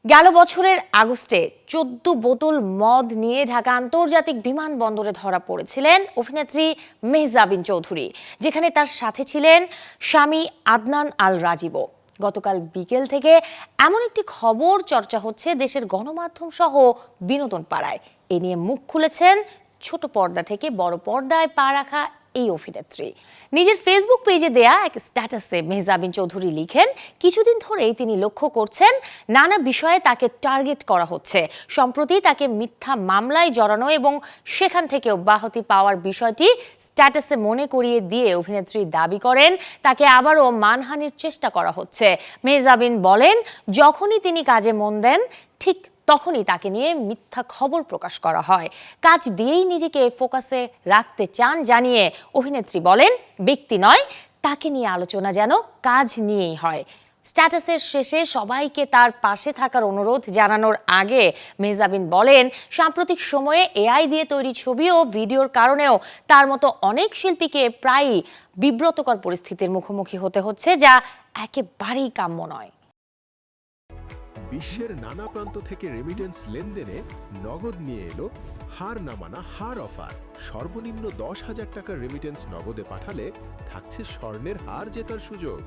গেল বছরের আগস্টে ১৪ বোতল মদ নিয়ে ঢাকা আন্তর্জাতিক বিমানবন্দরে ধরা পড়েছিলেন অভিনেত্রী মেহজাবিন চৌধুরী, যেখানে তার সাথে ছিলেন স্বামী আদনান আল রাজীবও। গতকাল বিকেল থেকে এমন একটি খবর চর্চা হচ্ছে দেশের গণমাধ্যম সহ বিনোদন পাড়ায়। এ নিয়ে মুখ খুলেছেন ছোট পর্দা থেকে বড় পর্দায় পা রাখা এই অভিনেত্রী। নিজের ফেসবুক পেজে দেয়া এক স্ট্যাটাসে মেহজাবিন চৌধুরী লিখেন, কিছুদিন ধরেই তিনি লক্ষ্য করছেন নানা বিষয়ে তাকে টার্গেট করা হচ্ছে। সম্প্রতি তাকে মিথ্যা মামলায় জড়ানো এবং সেখান থেকে অব্যাহতি পাওয়ার বিষয়টি স্ট্যাটাসে মনে করিয়ে দিয়ে অভিনেত্রী দাবি করেন তাকে আবারও মানহানির চেষ্টা করা হচ্ছে। মেহজাবিন বলেন, যখনই তিনি কাজে মন দেন ঠিক তখনই তাকে নিয়ে মিথ্যা খবর প্রকাশ করা হয়। কাজ দিয়েই নিজেকে ফোকাসে রাখতে চান জানিয়ে অভিনেত্রী বলেন, ব্যক্তি নয়, তাকে নিয়ে আলোচনা যেন কাজ নিয়েই হয়। স্ট্যাটাসের শেষে সবাইকে তার পাশে থাকার অনুরোধ জানানোর আগে মেহজাবিন বলেন, সাম্প্রতিক সময়ে এআই দিয়ে তৈরি ছবি ও ভিডিওর কারণেও তার মতো অনেক শিল্পীকে প্রায়ই বিব্রতকর পরিস্থিতির মুখোমুখি হতে হচ্ছে, যা একেবারেই কাম্য নয়। বিশ্বের নানা প্রান্ত থেকে রেমিটেন্স লেনদেনে নগদ নিয়ে এলো হার না মানা হার অফার। সর্বনিম্ন 10,000 টাকার রেমিটেন্স নগদে পাঠালে থাকছে স্বর্ণের হার জেতার সুযোগ।